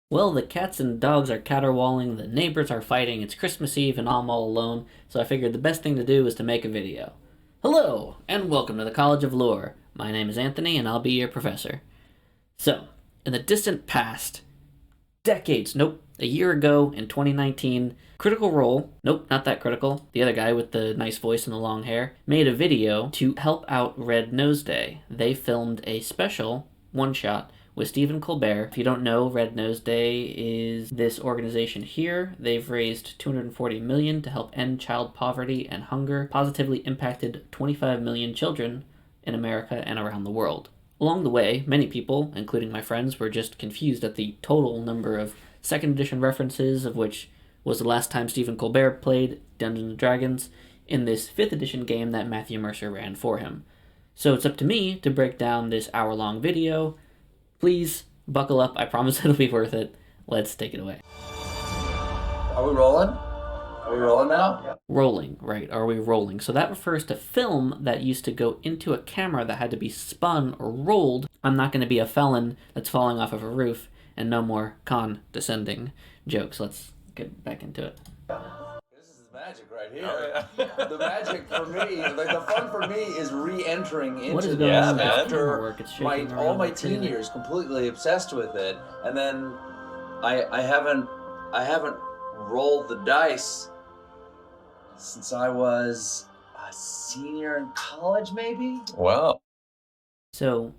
Well, the cats and dogs are caterwauling, the neighbors are fighting, it's Christmas Eve and I'm all alone, so I figured the best thing to do is to make a video. Hello, and welcome to the College of Lore. My name is Anthony, and I'll be your professor. So, in the distant past, a year ago in 2019, Critical Role, nope, not that critical, the other guy with the nice voice and the long hair, made a video to help out Red Nose Day. They filmed a special one-shot with Stephen Colbert. If you don't know, Red Nose Day is this organization here. They've raised $240 million to help end child poverty and hunger, positively impacted 25 million children in America and around the world. Along the way, many people, including my friends, were just confused at the total number of second edition references, of which was the last time Stephen Colbert played Dungeons & Dragons in this 5th edition game that Matthew Mercer ran for him. So it's up to me to break down this hour-long video. Please buckle up, I promise it'll be worth it. Let's take it away. Are we rolling? Are we rolling now? Rolling, right, are we rolling? So that refers to film that used to go into a camera that had to be spun or rolled. I'm not going to be a felon that's falling off of a roof, and no more condescending jokes. Let's get back into it. This is magic right here. Oh, yeah. The magic for me, like the fun for me is re-entering into this after all my teen years, completely obsessed with it, and then I haven't rolled the dice since I was a senior in college, maybe. Wow. So,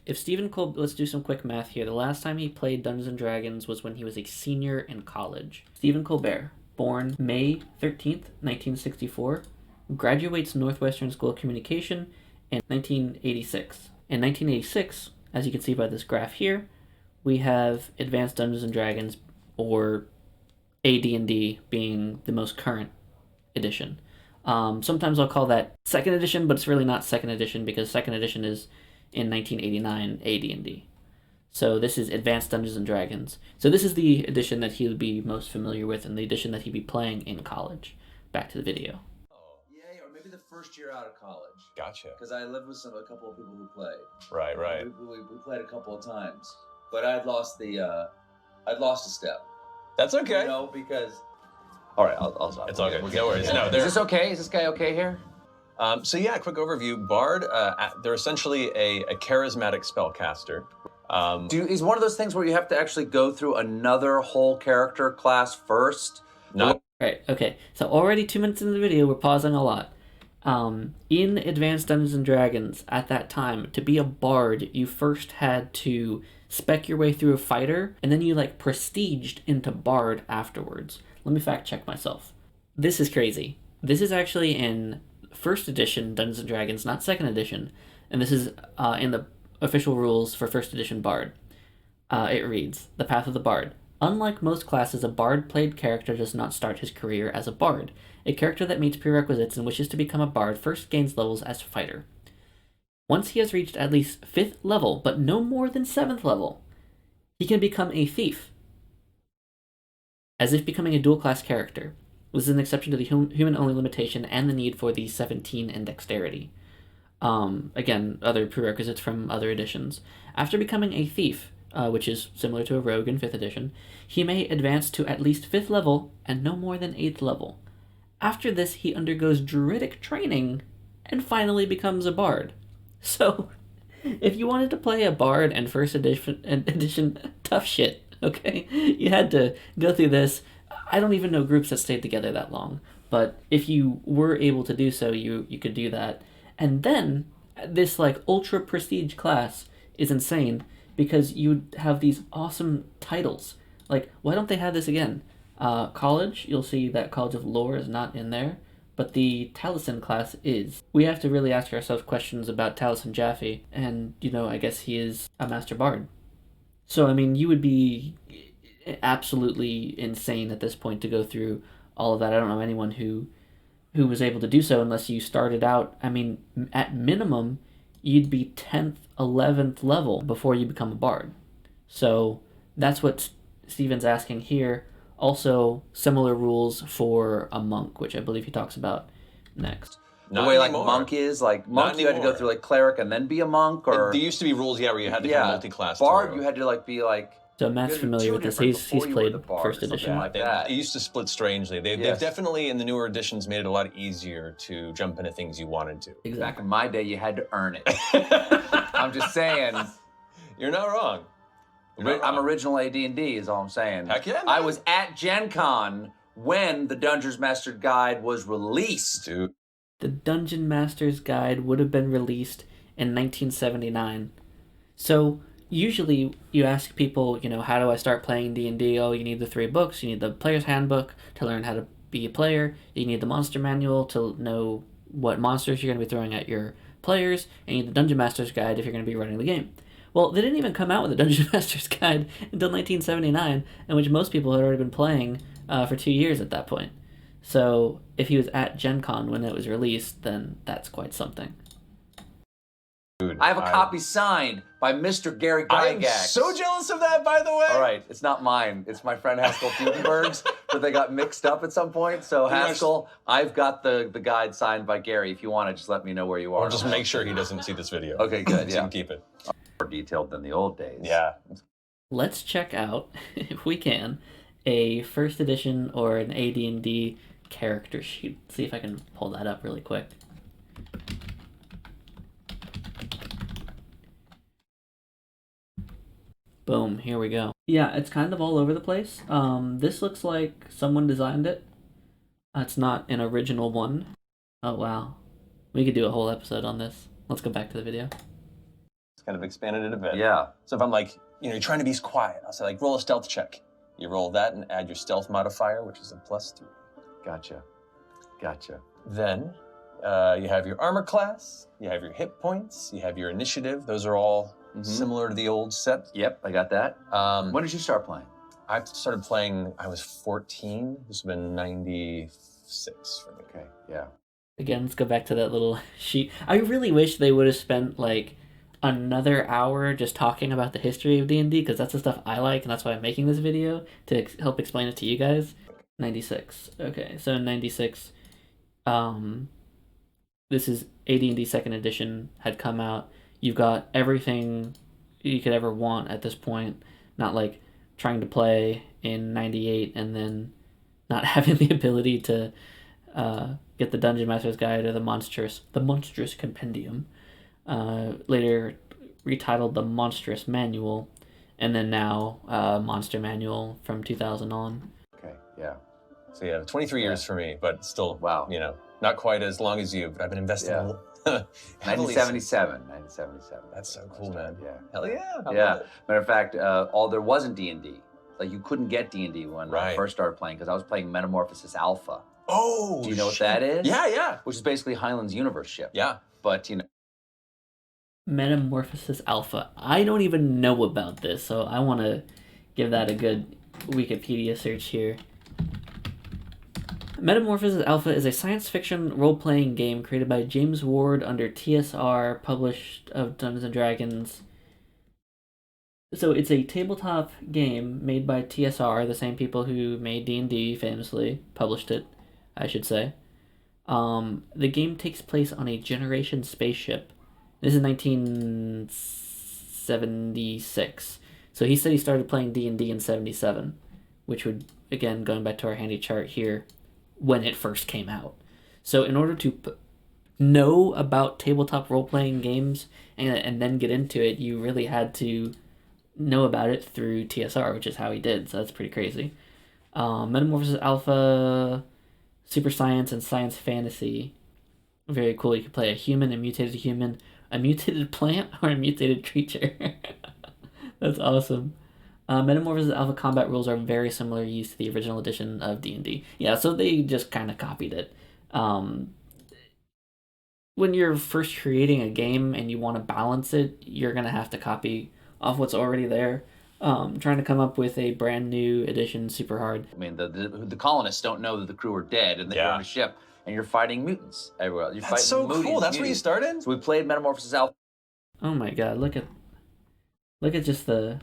if Stephen Colbert, let's do some quick math here. The last time he played Dungeons & Dragons was when he was a senior in college. Stephen Colbert, born May 13th, 1964, graduates Northwestern School of Communication in 1986. In 1986, as you can see by this graph here, we have Advanced Dungeons & Dragons, or AD&D, being the most current edition. Sometimes I'll call that 2nd edition, but it's really not 2nd edition because 2nd edition is in 1989 AD&D. So this is Advanced Dungeons & Dragons. So this is the edition that he would be most familiar with and the edition that he'd be playing in college. Back to the video. Oh, yeah, or maybe the first year out of college. Gotcha. Because I lived with a couple of people who played. Right. We played a couple of times, but I'd lost a step. That's okay. You know, because. All right, I'll stop. It's all good. No worries. No, is this okay? Is this guy okay here? So yeah, quick overview. Bard, they're essentially a charismatic spellcaster. Is one of those things where you have to actually go through another whole character class first? Not. Right, okay. So already 2 minutes into the video, we're pausing a lot. In Advanced Dungeons & Dragons, at that time, to be a bard, you first had to spec your way through a fighter, and then you prestiged into bard afterwards. Let me fact check myself. This is crazy. This is actually in 1st edition Dungeons & Dragons, not 2nd edition, and this is in the official rules for 1st edition bard. It reads, The Path of the Bard. Unlike most classes, a bard-played character does not start his career as a bard. A character that meets prerequisites and wishes to become a bard first gains levels as fighter. Once he has reached at least 5th level, but no more than 7th level, he can become a thief, as if becoming a dual-class character. This is an exception to the human-only limitation and the need for the 17 in dexterity. Again, other prerequisites from other editions. After becoming a thief, which is similar to a rogue in 5th edition, he may advance to at least 5th level and no more than 8th level. After this, he undergoes druidic training and finally becomes a bard. So, if you wanted to play a bard and 1st edition, tough shit. Okay, you had to go through this. I don't even know groups that stayed together that long, but if you were able to do so, you could do that. And then this ultra prestige class is insane because you have these awesome titles. Why don't they have this again? College, you'll see that College of Lore is not in there, but the Taliesin class is. We have to really ask ourselves questions about Taliesin Jaffe, and I guess he is a master bard. So, you would be absolutely insane at this point to go through all of that. I don't know anyone who was able to do so unless you started out. At minimum, you'd be 10th, 11th level before you become a bard. So, that's what Stephen's asking here. Also, similar rules for a monk, which I believe he talks about next. The way monk is, monk you had to go through cleric and then be a monk, or there used to be rules, where you had to be multi-class. Bard you had to be So Matt's familiar with this. He's played first edition. Like that. It used to split strangely. They've definitely, in the newer editions, made it a lot easier to jump into things you wanted to. Exactly. Back in my day, you had to earn it. I'm just saying. You're not wrong. I'm original AD&D is all I'm saying. Heck yeah, man. I was at Gen Con when the Dungeon Master's Guide was released. Dude. The Dungeon Master's Guide would have been released in 1979. So usually you ask people, how do I start playing D&D? Oh, you need the 3 books. You need the player's handbook to learn how to be a player. You need the monster manual to know what monsters you're going to be throwing at your players. And you need the Dungeon Master's Guide if you're going to be running the game. Well, they didn't even come out with a Dungeon Master's Guide until 1979, in which most people had already been playing for 2 years at that point. So if he was at Gen Con when it was released, then that's quite something. Dude, I have a copy signed by Mr. Gary Gygax. I'm so jealous of that, by the way. All right, it's not mine. It's my friend Haskell Futenberg's, but they got mixed up at some point. So Haskell, I've got the guide signed by Gary. If you want to, just let me know where you are. Or just make sure he doesn't see this video. Okay, good. So you can keep it. More detailed than the old days. Yeah. Let's check out, if we can, a first edition or an AD&D character sheet. See if I can pull that up really quick. Boom, here we go. Yeah, it's kind of all over the place. This looks like someone designed it. It's not an original one. Oh, wow. We could do a whole episode on this. Let's go back to the video. It's kind of expanded it a bit. Yeah. So if I'm like, you're trying to be quiet, I'll say like, roll a stealth check. You roll that and add your stealth modifier, which is a +3. Gotcha. Then you have your armor class, you have your hit points, you have your initiative. Those are all similar to the old set. Yep, I got that. When did you start playing? I started playing, I was 14. This would have been 96 for me. Okay, yeah. Again, let's go back to that little sheet. I really wish they would have spent like another hour just talking about the history of D&D, because that's the stuff I like, and that's why I'm making this video, to help explain it to you guys. 96. Okay, so in 96, this is AD&D 2nd edition had come out. You've got everything you could ever want at this point. Not like trying to play in 98 and then not having the ability to get the Dungeon Master's Guide or the Monstrous Compendium. Later retitled the Monstrous Manual, and then now Monster Manual from 2000 on. Okay, yeah. So yeah, 23 years for me, but still, wow. Not quite as long as you, but I've been investing a little. 1977. That's so cool, man. Yeah. Hell yeah. Yeah. Matter of fact, there wasn't D&D. Like, you couldn't get D&D when I first started playing, because I was playing Metamorphosis Alpha. Oh, do you know what that is? Yeah. Which is basically Highland's universe ship. Yeah. But, Metamorphosis Alpha. I don't even know about this, so I want to give that a good Wikipedia search here. Metamorphosis Alpha is a science fiction role-playing game created by James Ward under TSR, published of Dungeons & Dragons. So it's a tabletop game made by TSR, the same people who made D&D famously, published it, I should say. The game takes place on a Generation spaceship. This is 1976. So he said he started playing D&D in 77, which would, again, going back to our handy chart here, when it first came out. So in order to know about tabletop role-playing games and then get into it, you really had to know about it through TSR, which is how he did, so that's pretty crazy. Metamorphosis Alpha, Super Science, and Science Fantasy. Very cool. You can play a human, a mutated plant, or a mutated creature. That's awesome. Metamorphosis Alpha combat rules are very similar used to the original edition of D&D. Yeah, so they just kind of copied it. When you're first creating a game and you want to balance it, you're going to have to copy off what's already there. Trying to come up with a brand new edition, super hard. I mean, the colonists don't know that the crew are dead and that you're on a ship and you're fighting mutants everywhere. That's so cool. That's where you started? So we played Metamorphosis Alpha. Oh my god, look at just the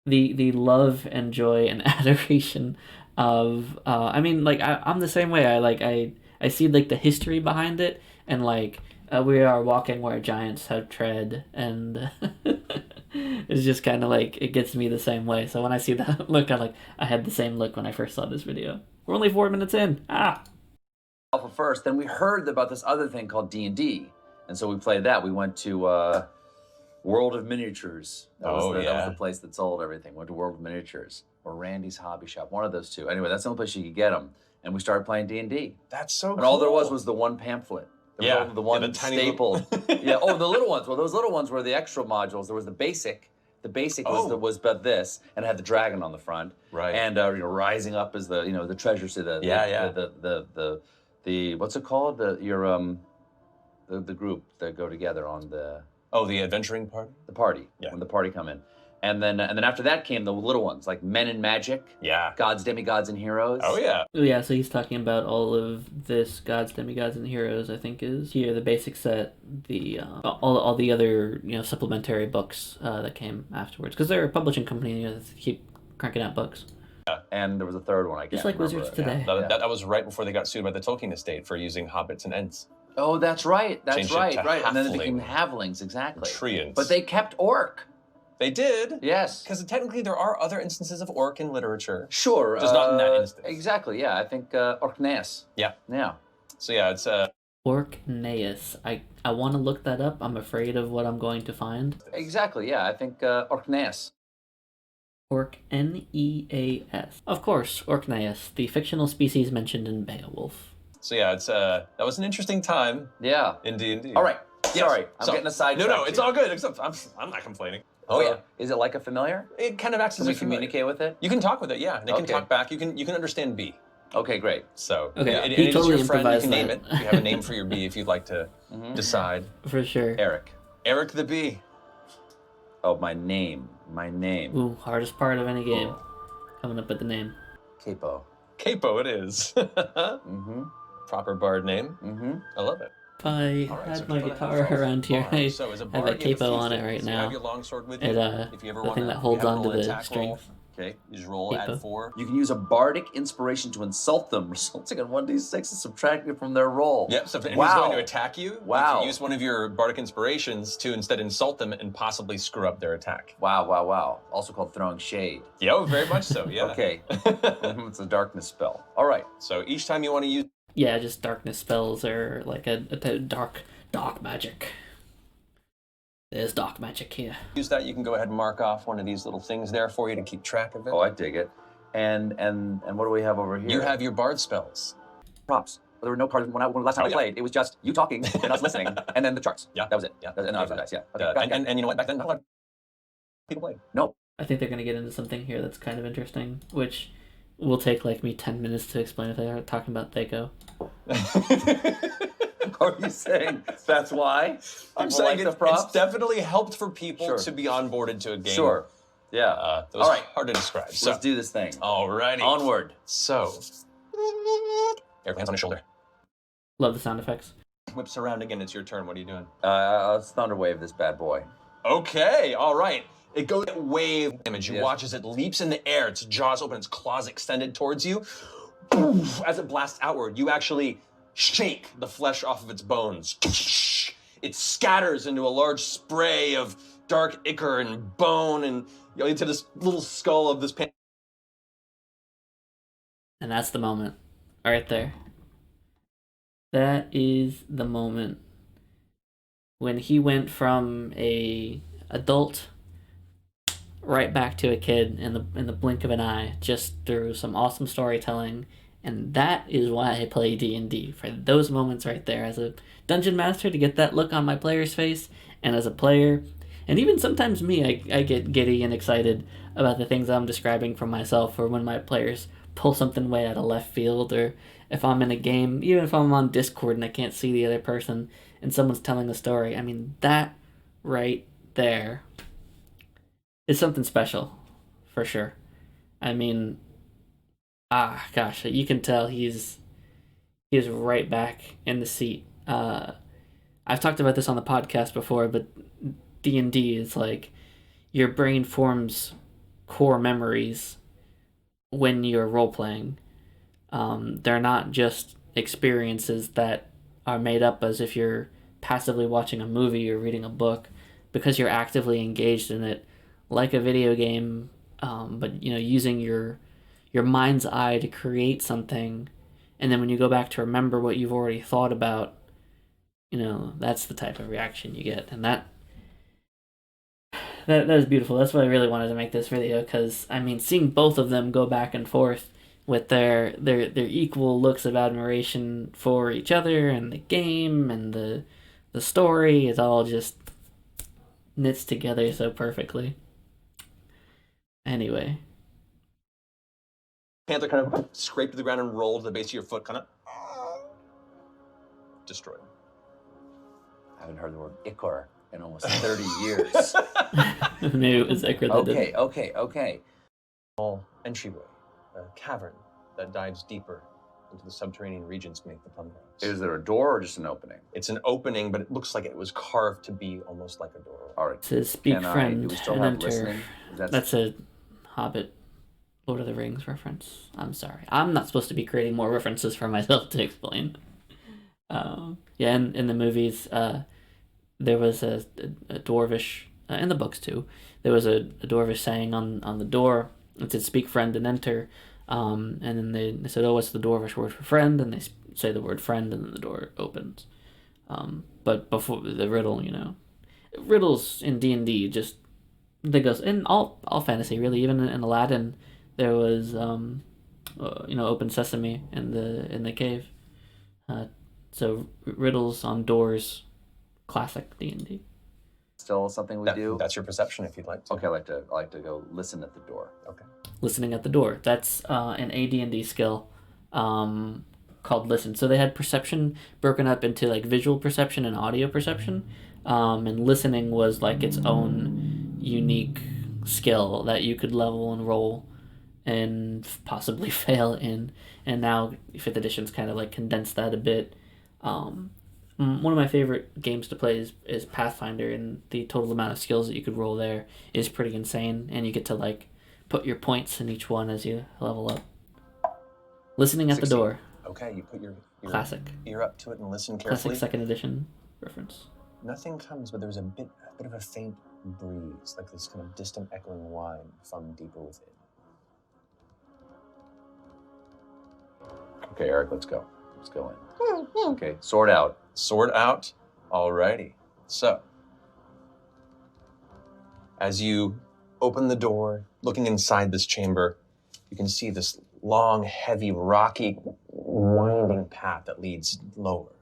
love and joy and adoration of I'm the same way. I see like the history behind it, and like we are walking where giants have tread, and It's just kind of like, it gets me the same way. So when I see that look, I had the same look when I first saw this video. We're only 4 minutes in. Alpha first, then we heard about this other thing called D&D. And so we played that. We went to World of Miniatures. That was the place that sold everything. Went to World of Miniatures or Randy's Hobby Shop, one of those two. Anyway, that's the only place you could get them. And we started playing D&D. That's so cool. And all there was the one pamphlet. The one stapled. Yeah. Oh, the little ones. Well, those little ones were the extra modules. There was the basic. The basic was about this, and it had the dragon on the front. Right. And rising up is the treasure to the what's it called? The group that go together on the the adventuring party? The party. Yeah. When the party come in. And then after that came the little ones, like Men in Magic. Yeah. Gods, Demigods, and Heroes. Oh, yeah. Yeah, so he's talking about all of this Gods, Demigods, and Heroes, I think is here, the basic set, the all the other, supplementary books that came afterwards. Because they're a publishing company, that keep cranking out books. Yeah. And there was a third one, I guess. Just like Wizards today. Yeah. That was right before they got sued by the Tolkien estate for using hobbits and ents. Oh, that's right. Changed it to Right. And then it halfling. became halflings, exactly. Treants. But they kept orc. They did. Yes. Because technically there are other instances of orc in literature. Sure. Just not in that instance. Exactly, yeah. I think Orkneys. Yeah. Yeah. So yeah, it's Orkneys. I want to look that up. I'm afraid of what I'm going to find. Exactly, yeah. I think Orkneys. Orc, Neas. Of course, Orkneys, the fictional species mentioned in Beowulf. So yeah, it's that was an interesting time. Yeah. In D&D. All right. Yes. Sorry, I'm getting a side. No, it's all good. Except I'm not complaining. Oh yeah. Is it like a familiar? It kind of acts as Can a we communicate with it? You can talk with it, yeah. They can Okay. talk back. You can understand B. Okay, great. So Okay, and he it is totally your friend. You improvised can name that. it. You have a name for your B if you'd like to decide. For sure. Eric. Eric the B. Oh, my name. Ooh, hardest part of any game. Coming up with the name. Capo. Capo it is. Mm-hmm. Proper bard name. Mm-hmm. I love it. If I All right, had so my keep it guitar at around here, bard. I So as a have bard, a you have capo few on it things. right You now. have your longsword with you. If you ever the want thing that holds onto the attack roll. strength. Okay, you just roll Capo. add 4. You can use a bardic inspiration to insult them, resulting in 1d6 and subtracting it from their roll. Yep, so if anyone's Wow. going to attack you, you Wow. can use one of your bardic inspirations to instead insult them and possibly screw up their attack. Wow. Also called throwing shade. Yeah, very much so, yeah. Okay. It's a darkness spell. All right. So each time you want to use... Yeah, just darkness spells are like a dark magic. There's dark magic here. Use that, you can go ahead and mark off one of these little things there for you to keep track of it. Oh, I dig it. And what do we have over here? You have your bard spells. props. There were no cards when last time I yeah. played. It was just you talking and us listening, and then the charts. Yeah. That was it. Yeah. And other guys. Yeah. Okay. And you know what? Back then, not a lot of people played. No. I think they're going to get into something here that's kind of interesting, which will take like me 10 minutes to explain if they're talking about Thaco. Are you saying that's why? I'm saying like the props? it's definitely helped for people Sure. to be onboarded to a game. Sure. Yeah. That was All right. hard to describe. So, Let's do this thing. alrighty. Onward. So, Eric, hands on his shoulder. Love the sound effects. Whips around again. It's your turn. What are you doing? Let's Thunderwave this bad boy. Okay. All right. It goes wave image. You Yes. watch as it leaps in the air. Its jaws open. Its claws extended towards you. Oof, as it blasts outward, you actually shake the flesh off of its bones. It scatters into a large spray of dark ichor and bone and into this little skull of this And that's the moment. Right there. That is the moment when he went from a adult right back to a kid in the blink of an eye, just through some awesome storytelling. And that is why I play D&D, for those moments right there, as a dungeon master, to get that look on my player's face, and as a player, and even sometimes me, I get giddy and excited about the things I'm describing for myself, or when my players pull something way out of left field, or if I'm in a game, even if I'm on Discord and I can't see the other person, and someone's telling a story. I mean, that right there is something special, for sure. I mean, gosh, you can tell he's right back in the seat. I've talked about this on the podcast before, but D&D is like your brain forms core memories when you're role-playing. They're not just experiences that are made up as if you're passively watching a movie or reading a book. because you're actively engaged in it, like a video game, but using your mind's eye to create something, and then when you go back to remember what you've already thought about, that's the type of reaction you get, and that is beautiful. That's why I really wanted to make this video, because seeing both of them go back and forth with their equal looks of admiration for each other and the game and the story, it all just knits together so perfectly. Anyway, Panther kind of scraped to the ground and rolled to the base of your foot, kind of destroyed. I haven't heard the word ichor in almost 30 years. Maybe it was Ichor that did it. Okay. Small entryway, a cavern that dives deeper into the subterranean regions beneath the plum grounds. Is there a door or just an opening? It's an opening, but it looks like it was carved to be almost like a door. All right. It says speak friend do we still and have enter. listening? That's a Hobbit, Lord of the Rings reference. I'm sorry. I'm not supposed to be creating more references for myself to explain. In the movies, there was a dwarvish, in the books too, there was a dwarvish saying on the door. It said speak friend and enter. And then they said, oh, what's the dwarvish word for friend? And they say the word friend, and then the door opens. But before the riddle, riddles in D&D just, they go in all fantasy really. Even in Aladdin, there was open sesame in the cave. So riddles on doors, classic D&D. Still something we do? That's your perception if you'd like to. Okay, I like to go listen at the door. Okay. Listening at the door. That's an AD&D skill called listen. So they had perception broken up into like visual perception and audio perception. And listening was like its own unique skill that you could level and roll and possibly fail in. And now 5th edition's kind of like condensed that a bit. One of my favorite games to play is Pathfinder, and the total amount of skills that you could roll there is pretty insane, and you get to like put your points in each one as you level up. Listening at 16. the door. Okay, you put your Classic. ear up to it and listen carefully. Classic 2nd edition reference. Nothing comes, but there's a bit of a faint breeze, like this kind of distant echoing whine from deeper within. Okay, Eric, let's go. Let's go in. Okay, sword out. Sword out. Alrighty. So, as you open the door, looking inside this chamber, you can see this long, heavy, rocky, winding path that leads lower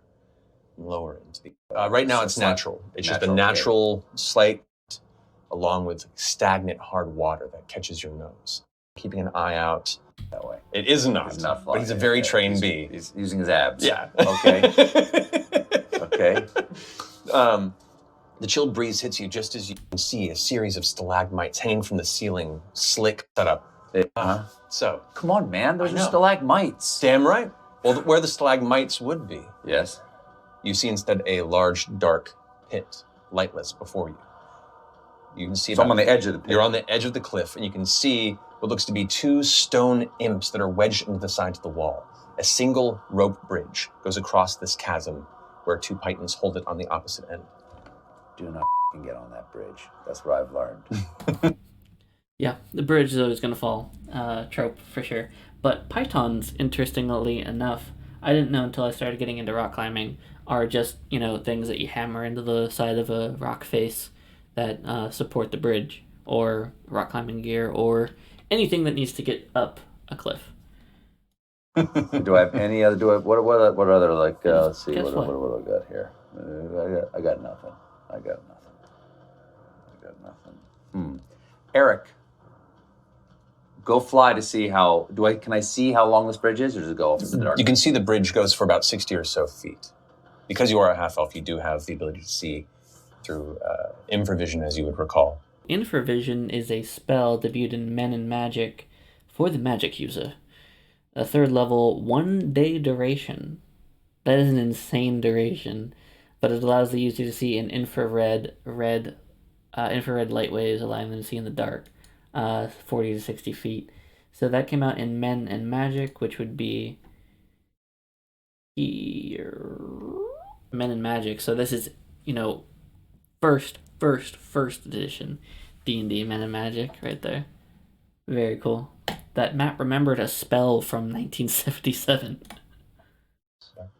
and lower into the... right now it's natural. It's just a natural slate along with stagnant hard water that catches your nose. Keeping an eye out. That way. It is not, but he's a very trained bee. He's using his abs. Yeah. Okay. Okay. The chilled breeze hits you just as you can see a series of stalagmites hanging from the ceiling, slick set up. So. Come on, man. Those are stalagmites. Damn right. Well, where the stalagmites would be. Yes. You see instead a large, dark pit, lightless before you. You can see. So I'm on the edge of the pit. You're on the edge of the cliff, and you can see what looks to be 2 stone imps that are wedged into the sides of the wall. A single rope bridge goes across this chasm, where 2 pythons hold it on the opposite end. Do not get on that bridge. That's what I've learned. Yeah, the bridge is always going to fall. Trope, for sure. But pythons, interestingly enough, I didn't know until I started getting into rock climbing, are just, things that you hammer into the side of a rock face that support the bridge, or rock climbing gear, or anything that needs to get up a cliff. Do I have any other? What other like? Let's see. Guess What do I got here? I got nothing. Eric, go fly to see how. Can I see how long this bridge is, or does it go off in the dark? You can see the bridge goes for about 60 or so feet. Because you are a half elf, you do have the ability to see through infravision, as you would recall. Infravision is a spell debuted in Men in Magic for the magic user. A 3rd level, 1 day duration. That is an insane duration, but it allows the user to see in infrared light waves, allowing them to see in the dark, 40 to 60 feet. So that came out in Men and Magic, which would be here. Men in Magic. So this is, first first edition D&D Men and Magic right there. Very cool. That Matt remembered a spell from 1977.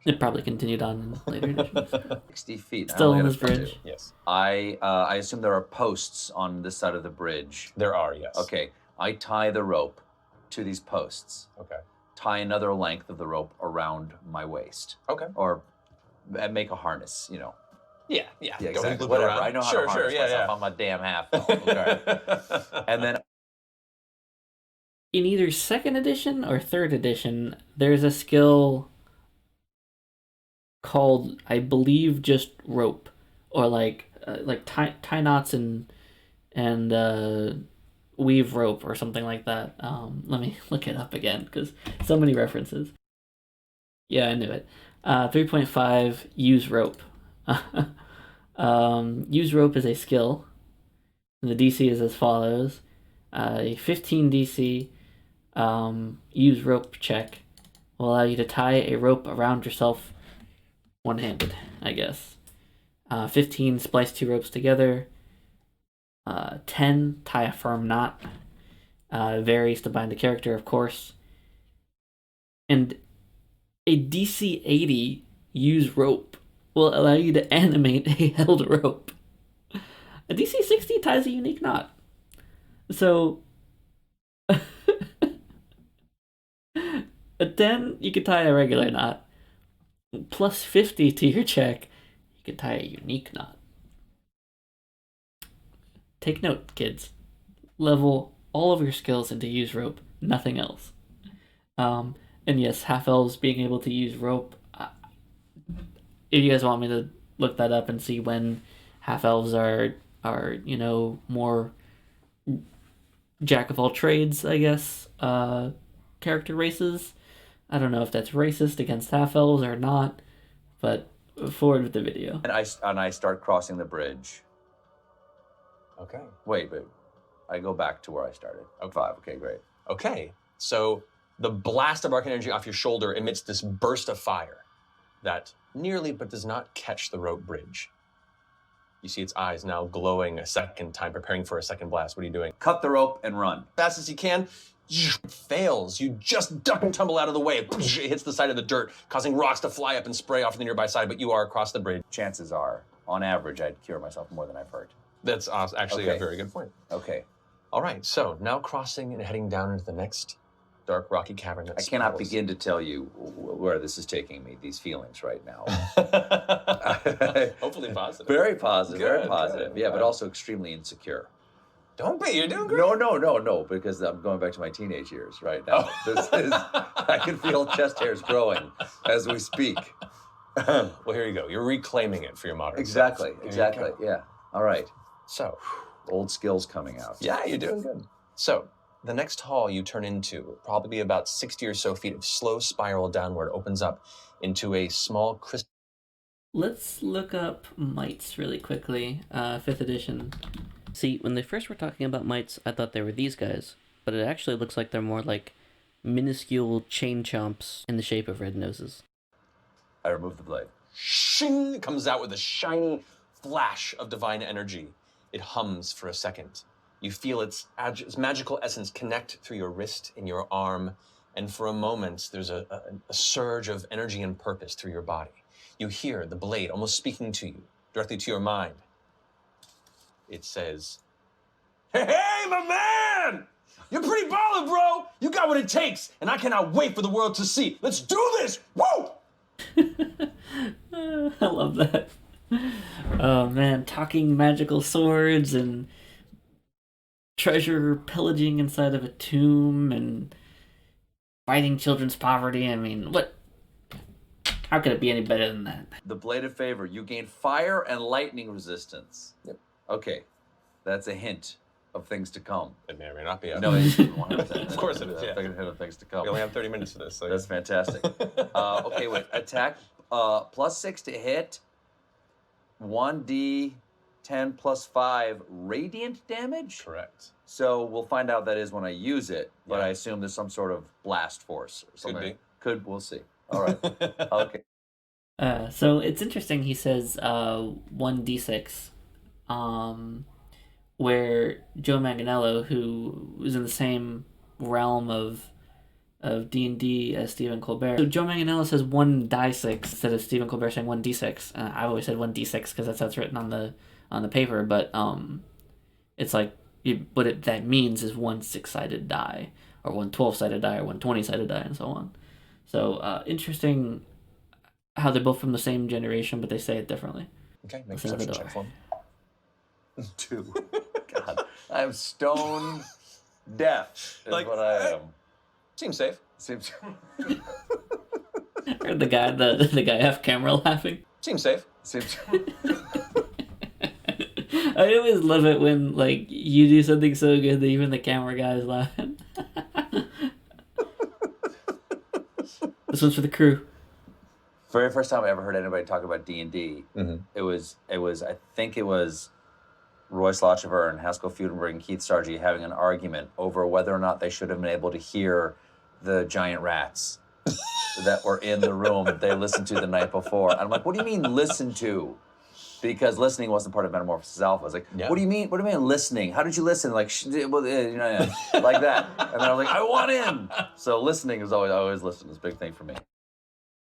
It probably continued on in later editions. 60 feet. Still on this bridge. Yes. I assume there are posts on this side of the bridge. There are, yes. Okay. I tie the rope to these posts. Okay. Tie another length of the rope around my waist. Okay. Or make a harness, you know. Yeah, exactly. Whatever. I know how to harness myself. I'm a damn half. Okay. And then in either 2nd edition or 3rd edition, there's a skill called, I believe, just rope, or like tie knots and weave rope or something like that. Let me look it up again because so many references. Yeah, I knew it. 3.5, use rope. Use rope is a skill. The DC is as follows. A 15 DC use rope check will allow you to tie a rope around yourself one-handed, I guess. 15, splice 2 ropes together. 10, tie a firm knot. Varies to bind a character, of course. And a DC 80 use rope will allow you to animate a held rope. A DC 60 ties a unique knot. So, a 10, you can tie a regular knot. Plus 50 to your check, you can tie a unique knot. Take note, kids. Level all of your skills into use rope, nothing else. And yes, half-elves being able to use rope. If you guys want me to look that up and see when half-elves are more jack-of-all-trades, I guess, character races. I don't know if that's racist against half-elves or not, but forward with the video. And I start crossing the bridge. Okay. Wait. I go back to where I started. Oh, 5. Okay, great. Okay. So the blast of arc energy off your shoulder emits this burst of fire that nearly but does not catch the rope bridge. You see its eyes now glowing a second time, preparing for a second blast. What are you doing? Cut the rope and run. Fast as you can. Fails. You just duck and tumble out of the way. It hits the side of the dirt, causing rocks to fly up and spray off the nearby side, but you are across the bridge. Chances are, on average, I'd cure myself more than I've hurt. That's actually a very good point. Okay. All right, so now crossing and heading down into the next dark, rocky cavern. I cannot begin to tell you where this is taking me, these feelings right now. Hopefully positive. Very positive, very positive. Good. Yeah, but also extremely insecure. Don't be, you're doing great. No, because I'm going back to my teenage years right now. I can feel chest hairs growing as we speak. Well, here you go. You're reclaiming it for your modern Exactly, self. yeah. All right. So, old skills coming out. Yeah, you're doing good. So, the next hall you turn into will probably be about 60 or so feet of slow spiral downward, opens up into a small crystal. Let's look up mites really quickly. 5th edition. See, when they first were talking about mites, I thought they were these guys, but it actually looks like they're more like minuscule chain chomps in the shape of red noses. I remove the blade. Shing! It comes out with a shiny flash of divine energy. It hums for a second. You feel its magical essence connect through your wrist and your arm, and for a moment, there's a surge of energy and purpose through your body. You hear the blade almost speaking to you, directly to your mind. It says, Hey, my man! You're pretty baller, bro! You got what it takes, and I cannot wait for the world to see. Let's do this! Woo! I love that. Oh man, talking magical swords and treasure pillaging inside of a tomb and fighting children's poverty. I mean, what? How could it be any better than that? The blade of favor. You gain fire and lightning resistance. Yep. Okay, that's a hint of things to come. It may or may not be. No, it's 100%. Of course it is, yeah. A hint of things to come. We only have 30 minutes for this. So That's fantastic. Okay, wait. Attack +6 to hit. 1d10 plus 5 radiant damage? Correct. So we'll find out that is when I use it, but Yeah. I assume there's some sort of blast force or something. Could We'll see. All right. Okay. So it's interesting. He says 1d6 where Joe Manganiello, who was in the same realm of D&D as Stephen Colbert. So Joe Manganiello says 1d6 instead of Stephen Colbert saying 1d6. I always said 1d6 because that's how it's written on the paper, but it's like that means is 1 6-sided die, or 1 12-sided die, or 1 20-sided die, and so on. So interesting how they're both from the same generation, but they say it differently. Okay, make a perception check for me. 2. God, I'm stone deaf is what I am. Seems safe. Seems. the guy off camera laughing. Seems safe. Seems. I always love it when like you do something so good that even the camera guy is laughing. This one's for the crew. Very first time I ever heard anybody talk about D&D, it was I think it was Roy Slotchever and Haskell Fudenberg and Keith Stargey having an argument over whether or not they should have been able to hear the giant rats that were in the room that they listened to the night before. And I'm like, what do you mean listen to? Because listening wasn't part of Metamorphosis Alpha. I was like, what do you mean? What do you mean listening? How did you listen? Like, like that. And then I was like, I want in. So listening is always listening is a big thing for me.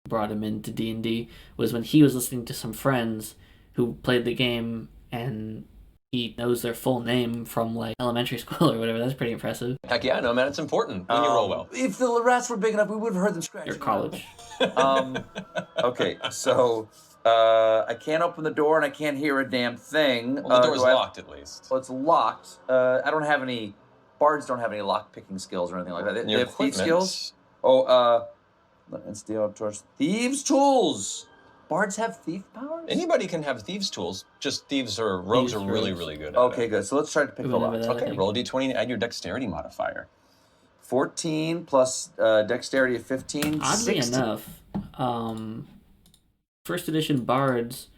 Brought him into D&D was when he was listening to some friends who played the game, and he knows their full name from like elementary school or whatever. That's pretty impressive. Heck yeah, no man, it's important when you roll well. If the rats were big enough, we would have heard them scratching. Your college. Okay, so I can't open the door and I can't hear a damn thing. Well, the door's locked at least. Well, it's locked. I don't have any. Bards don't have any lock picking skills or anything like that. They have thief skills. And steal torch. Thieves' tools. Bards have thief powers? Anybody can have thieves' tools. Just thieves or rogues are really, really good at it. Okay, good. So let's try to pick the locks. Okay, roll a d20 and add your dexterity modifier. 14 plus dexterity of 15. Oddly 16. enough, first edition bards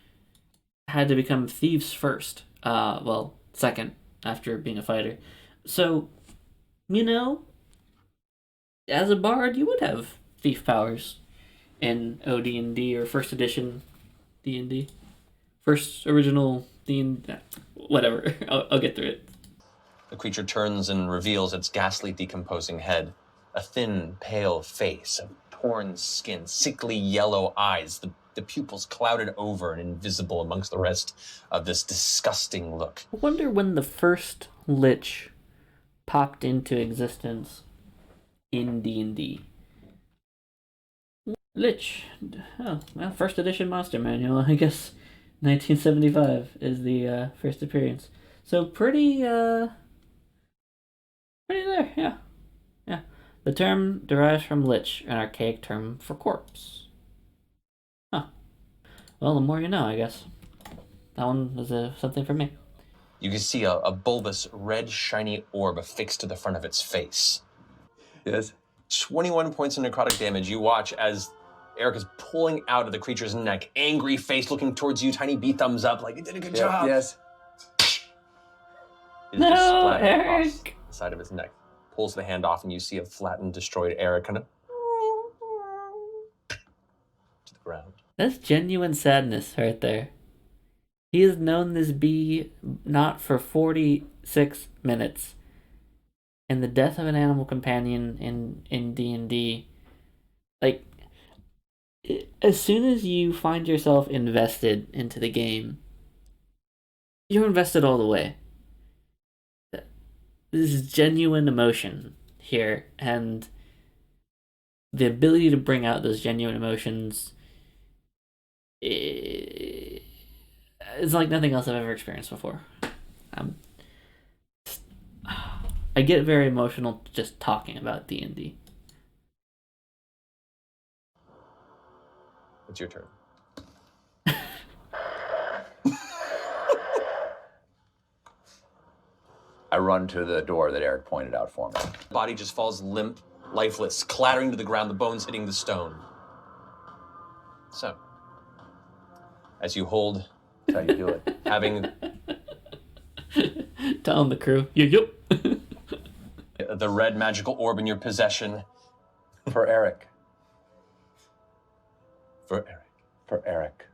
had to become thieves first. Well, second after being a fighter. So, as a bard, you would have thief powers in OD&D or first edition D&D. First original D&D, whatever. I'll get through it. The creature turns and reveals its ghastly decomposing head. A thin, pale face, a torn skin, sickly yellow eyes, the pupils clouded over and invisible amongst the rest of this disgusting look. I wonder when the first lich popped into existence in D&D. Lich. Oh, well, first edition monster manual. I guess 1975 is the first appearance. So pretty there, yeah. Yeah. The term derives from lich, an archaic term for corpse. Huh. Well, the more you know, I guess. That one was something for me. You can see a bulbous, red, shiny orb affixed to the front of its face. Yes. 21 points of necrotic damage. You watch as Eric is pulling out of the creature's neck, angry face looking towards you, tiny B thumbs up, like, you did a good job. Yes. It is just splattered across the side of his neck. Pulls the hand off, and you see a flattened, destroyed Eric kind of to the ground. That's genuine sadness right there. He has known this bee not for 46 minutes. And the death of an animal companion in D&D, like, as soon as you find yourself invested into the game, you're invested all the way. This is genuine emotion here, and the ability to bring out those genuine emotions is like nothing else I've ever experienced before. I get very emotional just talking about D&D. It's your turn. I run to the door that Eric pointed out for me. The body just falls limp, lifeless, clattering to the ground, the bones hitting the stone. So, as you hold... That's how you do it. Having... Telling the crew, yep. The red magical orb in your possession. For Eric. For Eric. For Eric.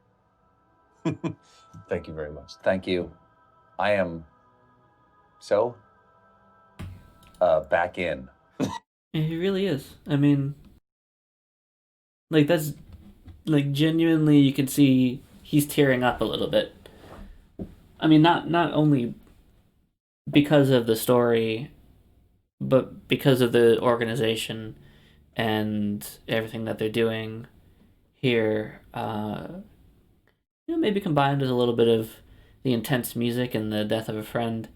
Thank you very much. Thank you. I am so back in. He really is. I mean, like, that's, like, genuinely you can see he's tearing up a little bit. I mean, not only because of the story, but because of the organization and everything that they're doing here. Maybe combined with a little bit of the intense music and the death of a friend.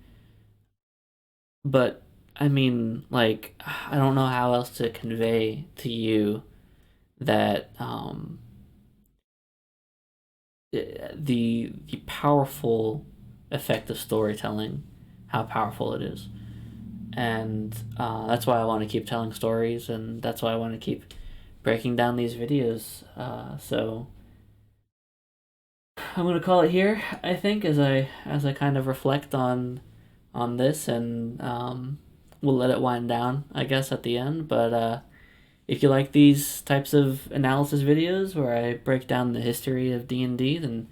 But I mean, like, I don't know how else to convey to you that the powerful effect of storytelling, how powerful it is. And that's why I want to keep telling stories, and that's why I want to keep breaking down these videos. So I'm gonna call it here, I think, as I kind of reflect on this, and we'll let it wind down, I guess, at the end. But if you like these types of analysis videos where I break down the history of D&D, then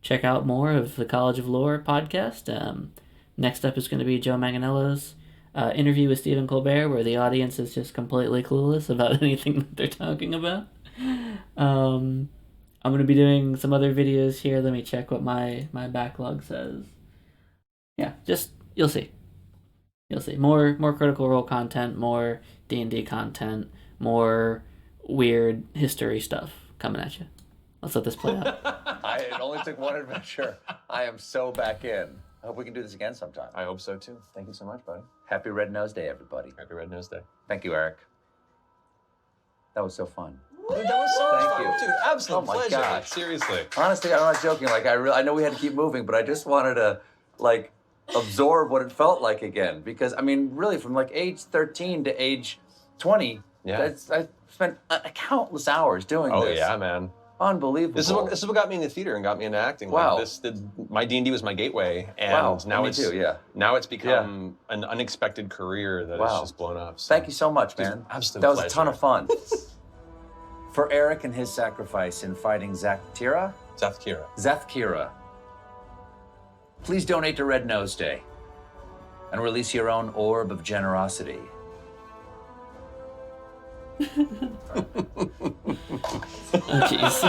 check out more of the College of Lore podcast. Next up is going to be Joe Manganiello's interview with Stephen Colbert, where the audience is just completely clueless about anything that they're talking about. I'm going to be doing some other videos here. Let me check what my backlog says. Yeah, just, you'll see. You'll see. More Critical Role content, more D&D content, more weird history stuff coming at you. Let's let this play out. It only took one adventure. I am so back in. I hope we can do this again sometime. I hope so too. Thank you so much, buddy. Happy Red Nose Day, everybody. Happy Red Nose Day. Thank you, Eric. That was so fun. Dude, that was so much fun. you. Dude, absolute pleasure. Gosh. Seriously. Honestly, I'm not joking. Like, I know we had to keep moving, but I just wanted to, like, absorb what it felt like again. Because, I mean, really, from, like, age 13 to age 20, I spent countless hours doing this. Oh, yeah, man. Unbelievable. This is what got me into theater and got me into acting. Wow. Like, my D&D was my gateway, and now it's become an unexpected career that has just blown up. So. Thank you so much, man. Absolute That was pleasure. a ton of fun. For Eric and his sacrifice in fighting Zathkira, please donate to Red Nose Day and release your own orb of generosity. Oh, jeez.